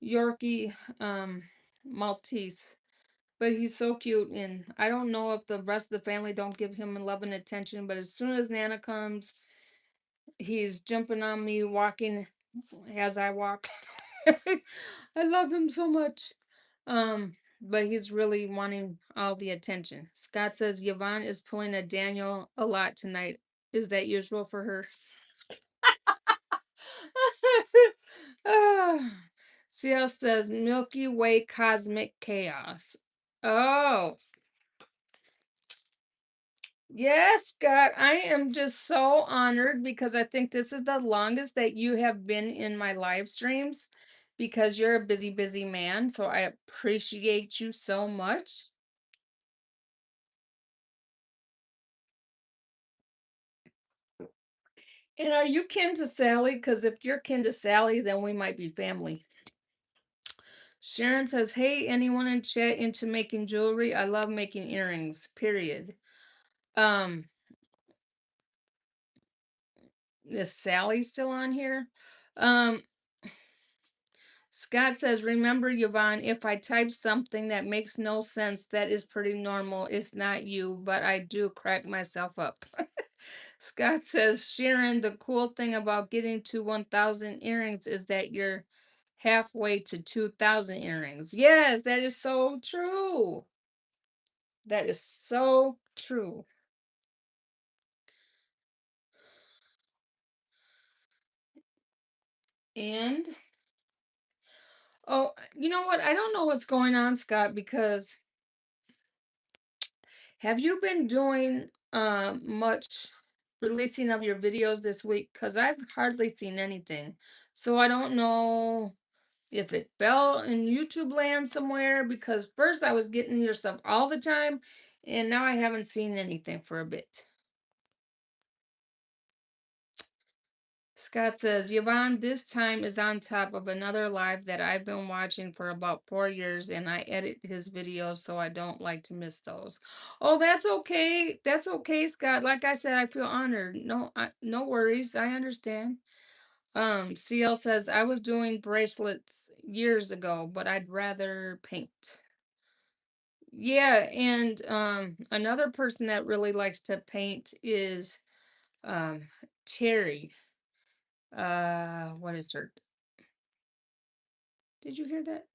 Yorkie Maltese. But he's so cute, and I don't know if the rest of the family don't give him love and attention, but as soon as Nana comes, he's jumping on me, walking as I walk. I love him so much. But he's really wanting all the attention. Scott says Yvonne is pulling a Daniel a lot tonight. Is that usual for her? Ah, CL says Milky Way cosmic chaos. Oh, yes, Scott. I am just so honored because I think this is the longest that you have been in my live streams because you're a busy, busy man. So I appreciate you so much. And are you kin to Sally? Because if you're kin to Sally, then we might be family. Sharon says, "Hey, anyone in chat into making jewelry? I love making earrings. Period." Um, is Sally still on here? Um, Scott says, "Remember, Yvonne, if I type something that makes no sense, that is pretty normal. It's not you, but I do crack myself up." Scott says, "Sharon, the cool thing about getting to 1,000 earrings is that you're halfway to 2,000 earrings." Yes, that is so true. That is so true. And, oh, you know what? I don't know what's going on, Scott, because have you been doing much releasing of your videos this week? Because I've hardly seen anything. So I don't know if it fell in YouTube land somewhere because first I was getting your stuff all the time and now I haven't seen anything for a bit. Scott says, Yvonne, this time is on top of another live that I've been watching for about 4 years, and I edit his videos so I don't like to miss those. Oh, that's okay. That's okay, Scott. Like I said, I feel honored. No worries. I understand. CL says, I was doing bracelets years ago, but I'd rather paint. Yeah, and another person that really likes to paint is um Terry. What is her? Did you hear that?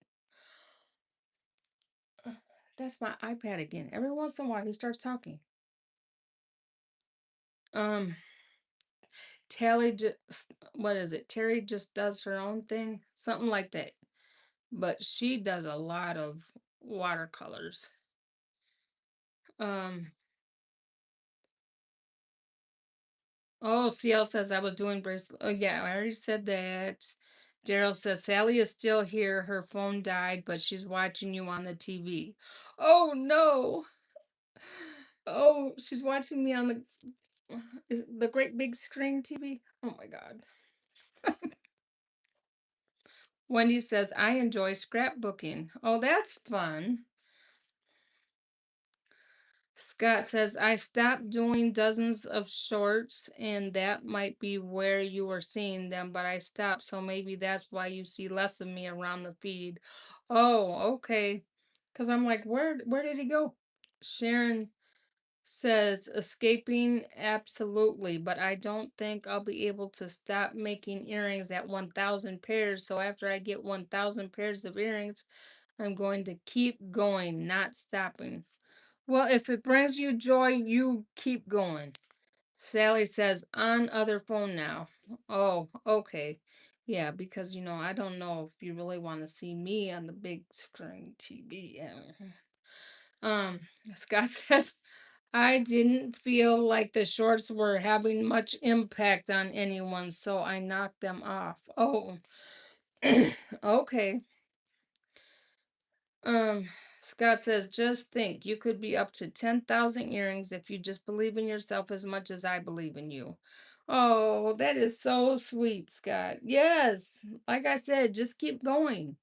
That's my iPad again. Every once in a while, he starts talking. Um, Terry just, what is it? Terry just does her own thing, something like that. But she does a lot of watercolors. Um, oh, CL says I was doing bracelet. Oh, yeah, I already said that. Daryl says Sally is still here. Her phone died, but she's watching you on the TV. Oh no. Oh, she's watching me on the is the great big screen TV. Oh my god. Wendy says, I enjoy scrapbooking. Oh, that's fun. Scott says, I stopped doing dozens of shorts, and that might be where you were seeing them, but I stopped, so maybe that's why you see less of me around the feed. Oh, okay. Because I'm like, where did he go? Sharon says, escaping absolutely, but I don't think I'll be able to stop making earrings at 1,000 pairs. So after I get 1,000 pairs of earrings, I'm going to keep going, not stopping. Well, if it brings you joy, you keep going. Sally says, on other phone now. Oh, okay. Yeah, because I don't know if you really want to see me on the big screen TV. Um, Scott says, I didn't feel like the shorts were having much impact on anyone, so I knocked them off. Oh, okay. Um, Scott says, just think, you could be up to 10,000 earrings if you just believe in yourself as much as I believe in you. Oh, that is so sweet, Scott. Yes, like I said, just keep going.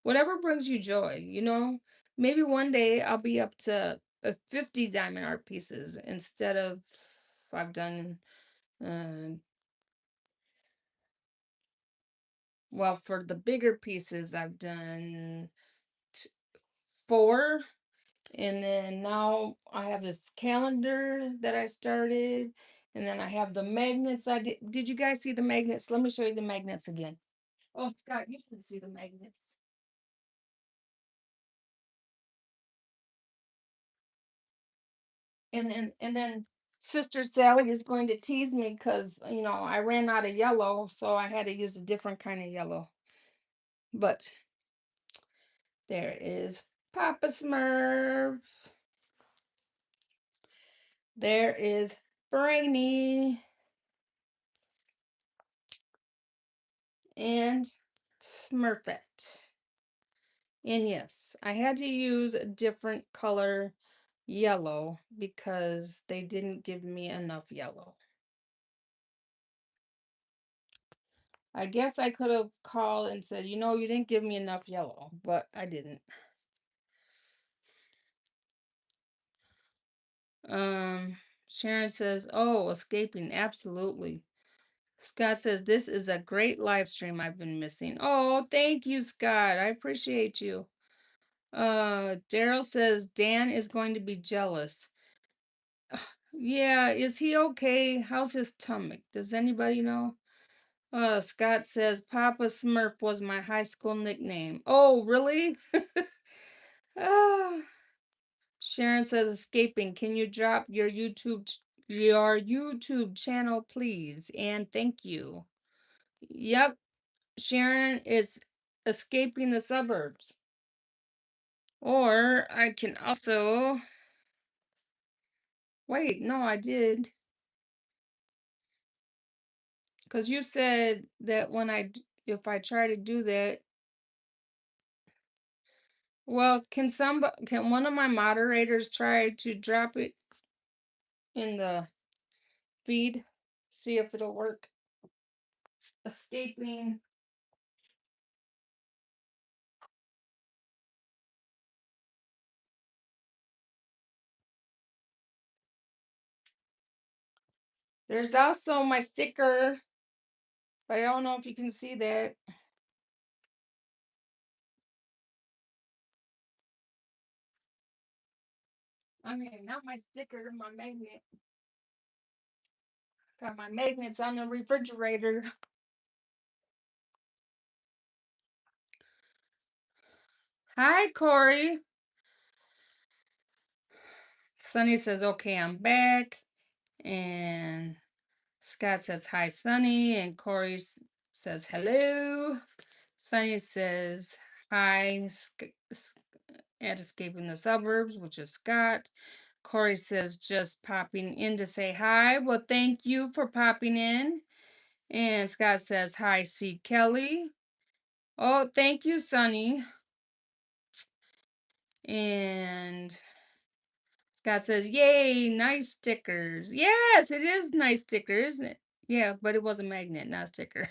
Whatever brings you joy, you know? Maybe one day I'll be up to 50 diamond art pieces instead of I've done uh well, for the bigger pieces I've done t- four, and then now I have this calendar that I started, and then I have the magnets. I did you guys see the magnets? Let me show you the magnets again. Oh, Scott, you can see the magnets. And then Sister Sally is going to tease me because I ran out of yellow, so I had to use a different kind of yellow. But there is Papa Smurf. There is Brainy and Smurfette. And yes, I had to use a different color yellow because they didn't give me enough yellow. I guess I could have called and said, you didn't give me enough yellow, but I didn't. Um, Sharon says, "Oh, escaping, absolutely." Scott says, "This is a great live stream I've been missing." Oh, thank you, Scott. I appreciate you. Daryl says Dan is going to be jealous. Yeah, is he okay? How's his stomach? Does anybody know? Scott says Papa Smurf was my high school nickname. Oh, really? Ah. Sharon says escaping. Can you drop your YouTube channel, please? And thank you. Yep, Sharon is escaping the suburbs. Or I can also wait, no, I did. Because you said that if I try to do that, well, can one of my moderators try to drop it in the feed? See if it'll work. Escaping. There's also my sticker, but I don't know if you can see that. I mean, not my sticker, my magnet. Got my magnets on the refrigerator. Hi, Corey. Sunny says, okay, I'm back. And Scott says, hi, Sunny. And Corey says, hello. Sunny says, hi, at Escaping the Suburbs, which is Scott. Corey says, just popping in to say hi. Well, thank you for popping in. And Scott says, hi, C. Kelly. Oh, thank you, Sunny. And Scott says, yay, nice stickers. Yes, it is nice sticker, isn't it? Yeah, but it was a magnet, not a sticker.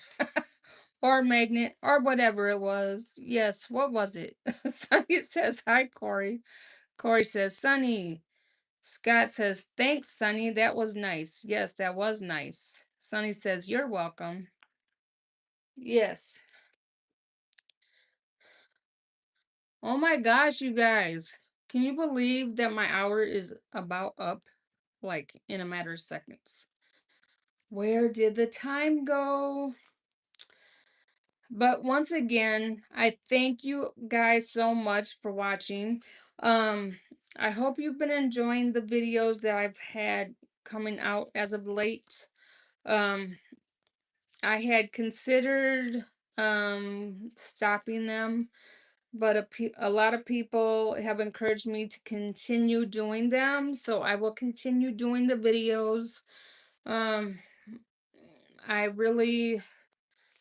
Or a magnet, or whatever it was. Yes, what was it? Sunny says, hi, Corey. Corey says, Sunny. Scott says, thanks, Sunny. That was nice. Yes, that was nice. Sunny says, you're welcome. Yes. Oh my gosh, you guys. Can you believe that my hour is about up, like in a matter of seconds? Where did the time go? But once again, I thank you guys so much for watching. Um, I hope you've been enjoying the videos that I've had coming out as of late. Um, I had considered stopping them, but a lot of people have encouraged me to continue doing them, so I will continue doing the videos. Um, I really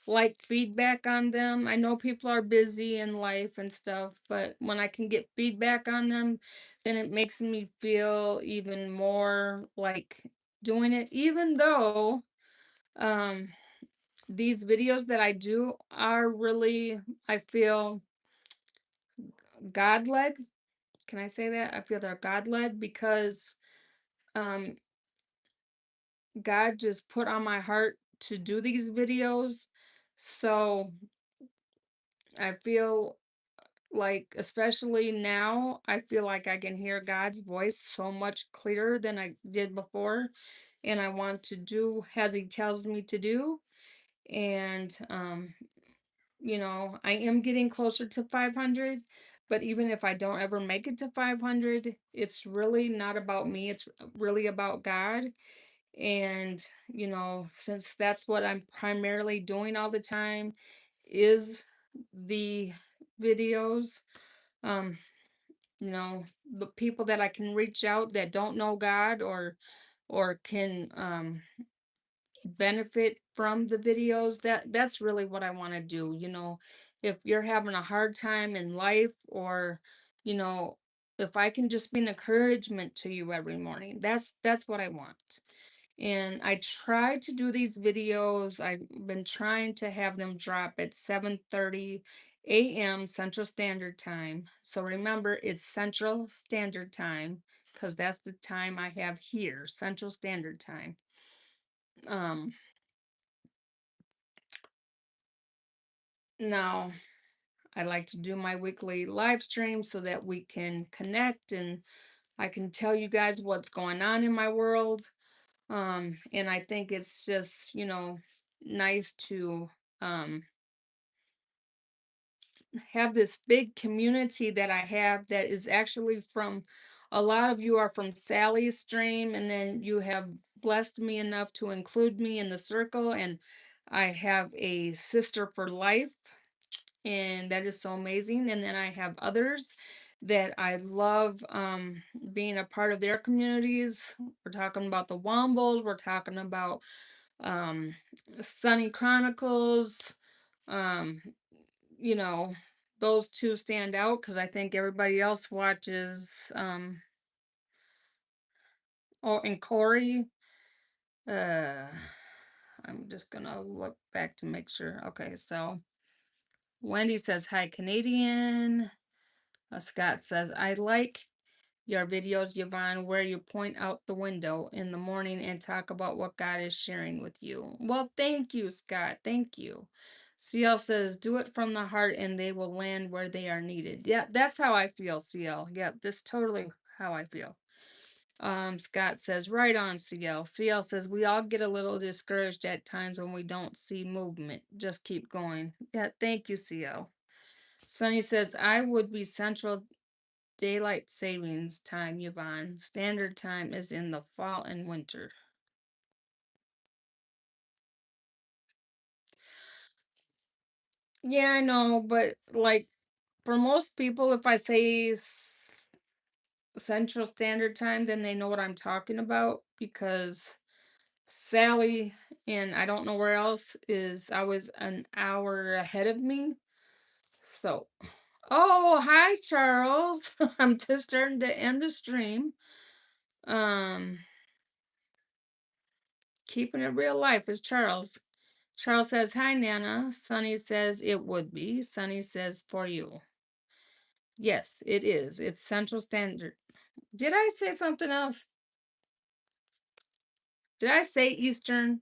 like feedback on them. I know people are busy in life and stuff, but when I can get feedback on them, then it makes me feel even more like doing it, even though Um, these videos that I do are really, I feel, God led. Can I say that? I feel they're God led because um, God just put on my heart to do these videos. So I feel like, especially now, I feel like I can hear God's voice so much clearer than I did before. And I want to do as He tells me to do. And, I am getting closer to 500. But even if I don't ever make it to 500, it's really not about me. It's really about God. And, since that's what I'm primarily doing all the time is the videos, um, the people that I can reach out that don't know God or can benefit from the videos, that's really what I want to do. If you're having a hard time in life, or you know if I can just be an encouragement to you every morning, that's what I want. And I try to do these videos. I've been trying to have them drop at 7:30 a.m. Central Standard Time. So remember, it's Central Standard Time because that's the time I have here, Central Standard Time. Um, Now I like to do my weekly live stream so that we can connect and I can tell you guys what's going on in my world. And I think it's just, nice to um have this big community that I have that is actually from, a lot of you are from Sally's stream, and then you have blessed me enough to include me in the circle. And I have a sister for life, and that is so amazing. And then I have others that I love being a part of their communities. We're talking about the Wombles, we're talking about um, Sunny Chronicles. Um, you know, those two stand out because I think everybody else watches and Corey. Uh I'm just gonna look back to make sure. Okay, so Wendy says hi Canadian. Scott says I like your videos, Yvonne, where you point out the window in the morning and talk about what God is sharing with you. Well, thank you, Scott. Thank you. CL says, do it from the heart and they will land where they are needed. Yeah, that's how I feel, CL. Yeah, that's totally how I feel. Scott says, right on, CL. CL says, we all get a little discouraged at times when we don't see movement. Just keep going. Yeah, thank you, CL. Sunny says, I would be Central Daylight Savings Time, Yvonne. Standard time is in the fall and winter. Yeah, I know, but like for most people, if I say Central Standard Time, then they know what I'm talking about because Sally and I don't know where else is always an hour ahead of me. So, oh, hi, Charles. I'm just starting to end the stream. Um, Keeping it real life is Charles. Charles says, hi, Nana. Sunny says, it would be. Sunny says, for you. Yes, it is. It's Central Standard. Did I say something else? Did I say Eastern?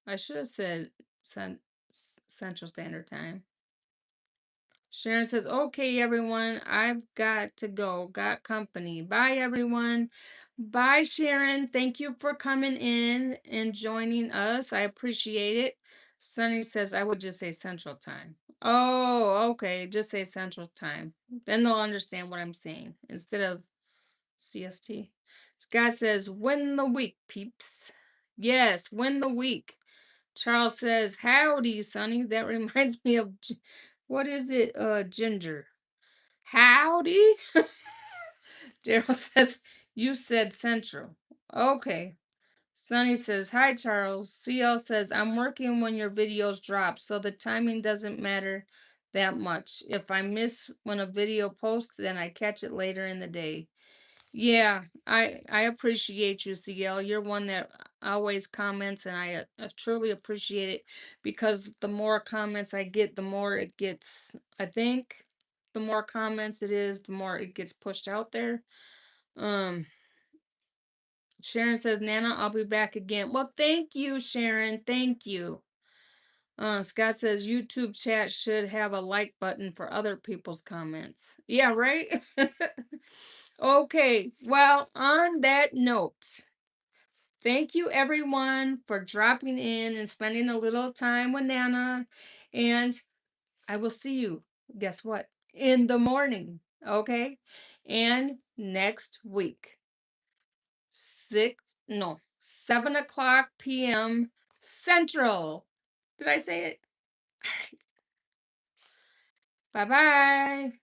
I should have said Central Standard Time. Sharon says, okay, everyone, I've got to go. Got company. Bye, everyone. Bye, Sharon. Thank you for coming in and joining us. I appreciate it. Sunny says, I would just say Central Time. Oh, okay. Just say Central Time. Then they'll understand what I'm saying instead of CST. Scott says, win the week, peeps. Yes, win the week. Charles says, howdy, Sonny. That reminds me of, what is it, Ginger? Howdy? Daryl says, you said Central. Okay. Sonny says, hi, Charles. CL says, I'm working when your videos drop, so the timing doesn't matter that much. If I miss when a video posts, then I catch it later in the day. Yeah, I appreciate you, CL. You're one that always comments, and I truly appreciate it because the more comments I get, the more it gets. I think the more comments it is, the more it gets pushed out there. Um, Sharon says, "Nana, I'll be back again." Well, thank you, Sharon. Thank you. Scott says YouTube chat should have a like button for other people's comments. Yeah, right? Okay, well, on that note, thank you everyone for dropping in and spending a little time with Nana. And I will see you, guess what? In the morning, okay? And next week, 7 o'clock p.m. Central. Did I say it? All right. Bye bye.